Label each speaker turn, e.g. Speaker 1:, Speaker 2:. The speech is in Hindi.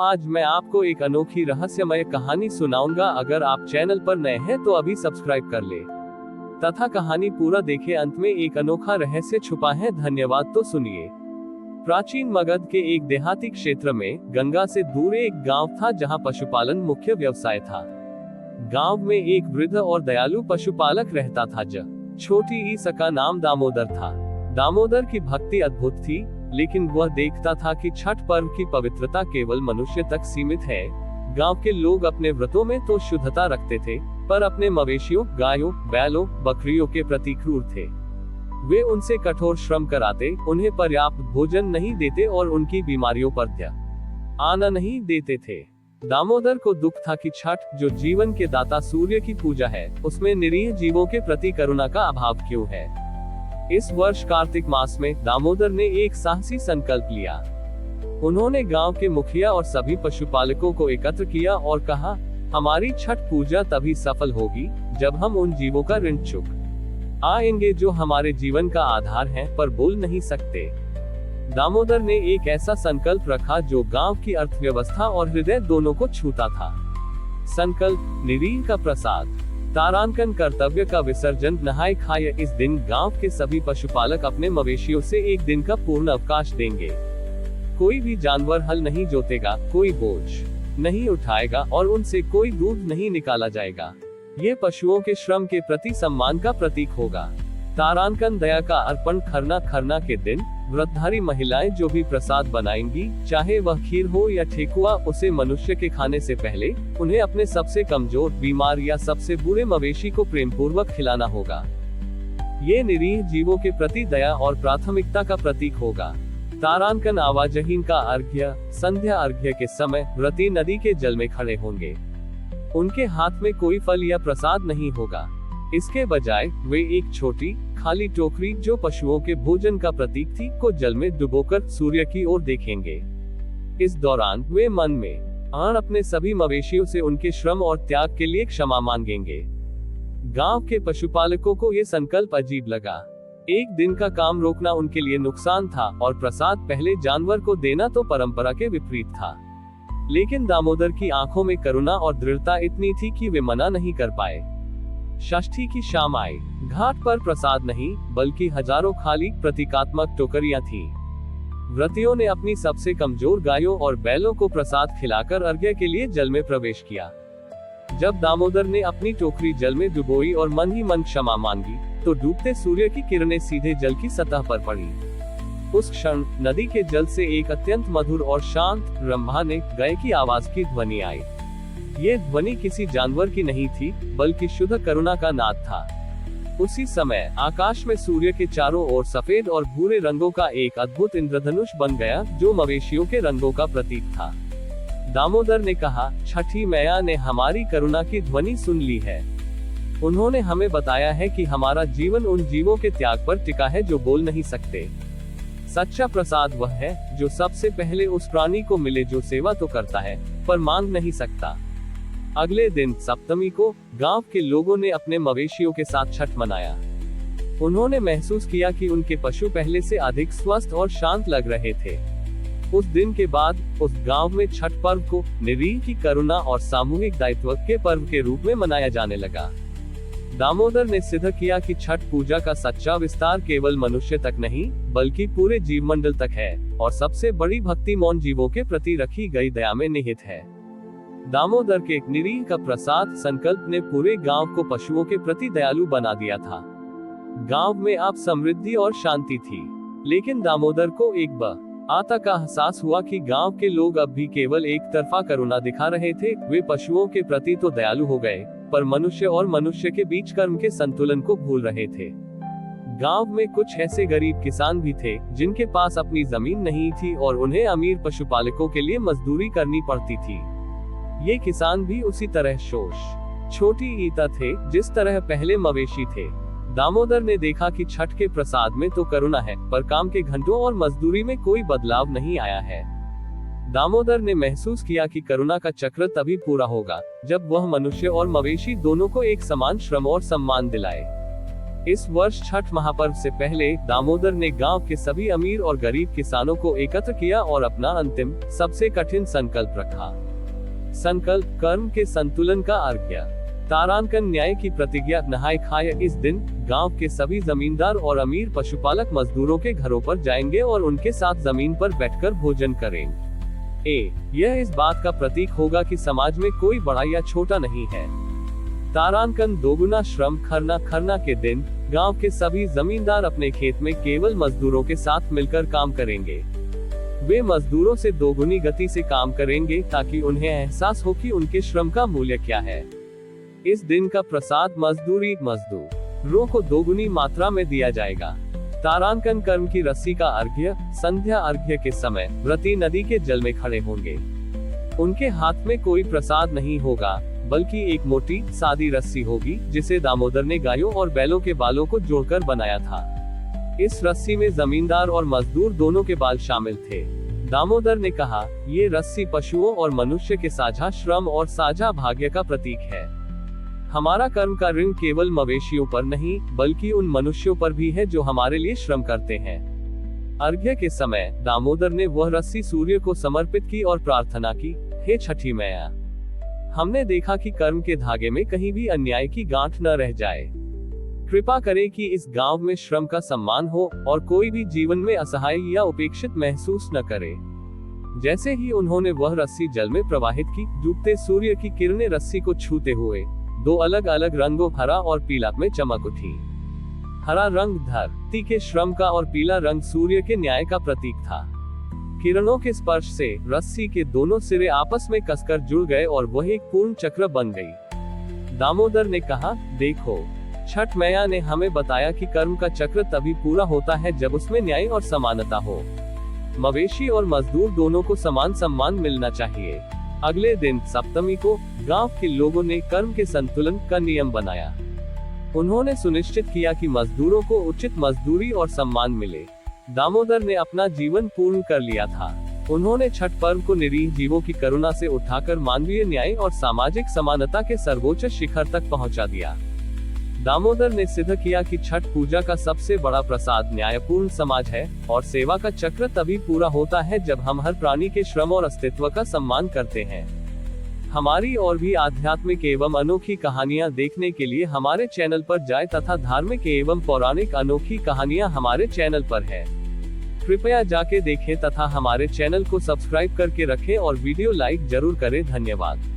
Speaker 1: आज मैं आपको एक अनोखी रहस्यमय कहानी सुनाऊंगा। अगर आप चैनल पर नए हैं तो अभी सब्सक्राइब कर ले तथा कहानी पूरा देखें। अंत में एक अनोखा रहस्य छुपा है। धन्यवाद। तो सुनिए। प्राचीन मगध के एक देहाती क्षेत्र में गंगा से दूर एक गांव था जहां पशुपालन मुख्य व्यवसाय था। गांव में एक वृद्ध और दयालु पशुपालक रहता था। छोटी ईसा का नाम दामोदर था। दामोदर की भक्ति अद्भुत थी, लेकिन वह देखता था कि छठ पर्व की पवित्रता केवल मनुष्य तक सीमित है। गांव के लोग अपने व्रतों में तो शुद्धता रखते थे, पर अपने मवेशियों, गायों, बैलों, बकरियों के प्रति क्रूर थे। वे उनसे कठोर श्रम कराते, उन्हें पर्याप्त भोजन नहीं देते और उनकी बीमारियों पर ध्यान आना नहीं देते थे। दामोदर को दुख था कि छठ, जो जीवन के दाता सूर्य की पूजा है, उसमें निरीह जीवों के प्रति करुणा का अभाव क्यों है। इस वर्ष कार्तिक मास में दामोदर ने एक साहसी संकल्प लिया। उन्होंने गांव के मुखिया और सभी पशुपालकों को एकत्र किया और कहा, हमारी छठ पूजा तभी सफल होगी जब हम उन जीवों का ऋण चुका आएंगे जो हमारे जीवन का आधार हैं, पर बोल नहीं सकते। दामोदर ने एक ऐसा संकल्प रखा जो गांव की अर्थव्यवस्था और हृदय दोनों को छूता था। संकल्प: निरीह का प्रसाद, तारांकन, कर्तव्य का विसर्जन, नहाय खाय। इस दिन गांव के सभी पशुपालक अपने मवेशियों से एक दिन का पूर्ण अवकाश देंगे। कोई भी जानवर हल नहीं जोतेगा, कोई बोझ नहीं उठाएगा और उनसे कोई दूध नहीं निकाला जाएगा। ये पशुओं के श्रम के प्रति सम्मान का प्रतीक होगा। तारांकन, दया का अर्पण। खरना के दिन व्रतधारी महिलाएं जो भी प्रसाद बनाएंगी, चाहे वह खीर हो या ठेकुआ, उसे मनुष्य के खाने से पहले उन्हें अपने सबसे कमजोर, बीमार या सबसे बुरे मवेशी को प्रेम पूर्वक खिलाना होगा। ये निरीह जीवों के प्रति दया और प्राथमिकता का प्रतीक होगा। तारांकन, आवाजहीन का अर्घ्य। संध्या अर्घ्य के समय व्रती नदी के जल में खड़े होंगे। उनके हाथ में कोई फल या प्रसाद नहीं होगा। इसके बजाय वे एक छोटी खाली टोकरी, जो पशुओं के भोजन का प्रतीक थी, को जल में डुबोकर सूर्य की ओर देखेंगे। इस दौरान वे मन में अपने सभी मवेशियों से उनके श्रम और त्याग के लिए क्षमा मांगेंगे। गांव के पशुपालकों को ये संकल्प अजीब लगा। एक दिन का काम रोकना उनके लिए नुकसान था और प्रसाद पहले जानवर को देना तो परंपरा के विपरीत था। लेकिन दामोदर की आंखों में करुणा और दृढ़ता इतनी थी कि वे मना नहीं कर पाए। षष्ठी की शाम आई। घाट पर प्रसाद नहीं, बल्कि हजारों खाली प्रतीकात्मक टोकरियां थीं। व्रतियों ने अपनी सबसे कमजोर गायों और बैलों को प्रसाद खिलाकर अर्घ्य के लिए जल में प्रवेश किया। जब दामोदर ने अपनी टोकरी जल में डुबोई और मन ही मन क्षमा मांगी, तो डूबते सूर्य की किरणें सीधे जल की सतह पर पड़ी। उस क्षण नदी के जल से एक अत्यंत मधुर और शांत रंभाने गाय की आवाज की ध्वनि आई। ये ध्वनि किसी जानवर की नहीं थी, बल्कि शुद्ध करुणा का नाद था। उसी समय आकाश में सूर्य के चारों ओर सफेद और भूरे रंगों का एक अद्भुत इंद्रधनुष बन गया, जो मवेशियों के रंगों का प्रतीक था। दामोदर ने कहा, छठी मैया ने हमारी करुणा की ध्वनि सुन ली है। उन्होंने हमें बताया है कि हमारा जीवन उन जीवों के त्याग पर टिका है जो बोल नहीं सकते। सच्चा प्रसाद वह है जो सबसे पहले उस प्राणी को मिले जो सेवा तो करता है, पर मांग नहीं सकता। अगले दिन सप्तमी को गांव के लोगों ने अपने मवेशियों के साथ छठ मनाया। उन्होंने महसूस किया कि उनके पशु पहले से अधिक स्वस्थ और शांत लग रहे थे। उस दिन के बाद उस गांव में छठ पर्व को निरीह की करुणा और सामूहिक दायित्व के पर्व के रूप में मनाया जाने लगा। दामोदर ने सिद्ध किया कि छठ पूजा का सच्चा विस्तार केवल मनुष्य तक नहीं, बल्कि पूरे जीवमंडल तक है, और सबसे बड़ी भक्ति मौन जीवों के प्रति रखी गई दया में निहित है। दामोदर के निरीह का प्रसाद संकल्प ने पूरे गांव को पशुओं के प्रति दयालु बना दिया था। गांव में अब समृद्धि और शांति थी। लेकिन दामोदर को एक बात का एहसास हुआ कि गांव के लोग अब भी केवल एक तरफा करुणा दिखा रहे थे। वे पशुओं के प्रति तो दयालु हो गए, पर मनुष्य और मनुष्य के बीच कर्म के संतुलन को भूल रहे थे। गांव में कुछ ऐसे गरीब किसान भी थे जिनके पास अपनी जमीन नहीं थी और उन्हें अमीर पशुपालकों के लिए मजदूरी करनी पड़ती थी। ये किसान भी उसी तरह छोटी ईता थे जिस तरह पहले मवेशी थे। दामोदर ने देखा कि छठ के प्रसाद में तो करुणा है, पर काम के घंटों और मजदूरी में कोई बदलाव नहीं आया है। दामोदर ने महसूस किया कि करुणा का चक्र तभी पूरा होगा जब वह मनुष्य और मवेशी दोनों को एक समान श्रम और सम्मान दिलाए। इस वर्ष छठ महापर्व से पहले दामोदर ने गांव के सभी अमीर और गरीब किसानों को एकत्र किया और अपना अंतिम, सबसे कठिन संकल्प रखा। संकल्प कर्म के संतुलन का अर्घ्य। तारांकन न्याय की प्रतिज्ञा। नहाय खाए इस दिन गांव के सभी जमींदार और अमीर पशुपालक मजदूरों के घरों पर जाएंगे और उनके साथ जमीन पर बैठकर भोजन करेंगे। यह इस बात का प्रतीक होगा कि समाज में कोई बड़ा या छोटा नहीं है। तारांकन दोगुना श्रम। खरना के दिन गांव के सभी जमींदार अपने खेत में केवल मजदूरों के साथ मिलकर काम करेंगे। वे मजदूरों से दोगुनी गति से काम करेंगे ताकि उन्हें एहसास हो कि उनके श्रम का मूल्य क्या है। इस दिन का प्रसाद मजदूरों को दोगुनी मात्रा में दिया जाएगा। तारांकन कर्म की रस्सी का अर्घ्य। संध्या अर्घ्य के समय व्रती नदी के जल में खड़े होंगे। उनके हाथ में कोई प्रसाद नहीं होगा, बल्कि एक मोटी सादी रस्सी होगी जिसे दामोदर ने गायों और बैलों के बालों को जोड़कर बनाया था। इस रस्सी में जमींदार और मजदूर दोनों के बाल शामिल थे। दामोदर ने कहा, ये रस्सी पशुओं और मनुष्य के साझा श्रम और साझा भाग्य का प्रतीक है। हमारा कर्म का ऋण केवल मवेशियों पर नहीं, बल्कि उन मनुष्यों पर भी है जो हमारे लिए श्रम करते हैं। अर्घ्य के समय दामोदर ने वह रस्सी सूर्य को समर्पित की और प्रार्थना की, हे छठी मैया, हमने देखा कि कर्म के धागे में कहीं भी अन्याय की गांठ न रह जाए। कृपा करें कि इस गांव में श्रम का सम्मान हो और कोई भी जीवन में असहाय या उपेक्षित महसूस न करे। जैसे ही उन्होंने वह रस्सी जल में प्रवाहित की, डूबते सूर्य की किरणें रस्सी को छूते हुए दो अलग अलग रंगों हरा और पीला में चमक उठी। हरा रंग धरती के श्रम का और पीला रंग सूर्य के न्याय का प्रतीक था। किरणों के स्पर्श से रस्सी के दोनों सिरे आपस में कसकर जुड़ गए और वह एक पूर्ण चक्र बन गई। दामोदर ने कहा, देखो, छठ मैया ने हमें बताया कि कर्म का चक्र तभी पूरा होता है जब उसमें न्याय और समानता हो। मवेशी और मजदूर दोनों को समान सम्मान मिलना चाहिए। अगले दिन सप्तमी को गांव के लोगों ने कर्म के संतुलन का नियम बनाया। उन्होंने सुनिश्चित किया कि मजदूरों को उचित मजदूरी और सम्मान मिले। दामोदर ने अपना जीवन पूर्ण कर लिया था। उन्होंने छठ पर्व को निरीह जीवों की करुणा से उठाकर मानवीय न्याय और सामाजिक समानता के सर्वोच्च शिखर तक पहुंचा दिया। दामोदर ने सिद्ध किया कि छठ पूजा का सबसे बड़ा प्रसाद न्यायपूर्ण समाज है और सेवा का चक्र तभी पूरा होता है जब हम हर प्राणी के श्रम और अस्तित्व का सम्मान करते हैं। हमारी और भी आध्यात्मिक एवं अनोखी कहानियां देखने के लिए हमारे चैनल पर जाएं तथा धार्मिक एवं पौराणिक अनोखी कहानियां हमारे चैनल पर है। कृपया जाके देखें तथा हमारे चैनल को सब्सक्राइब करके रखें और वीडियो लाइक जरूर करें। धन्यवाद।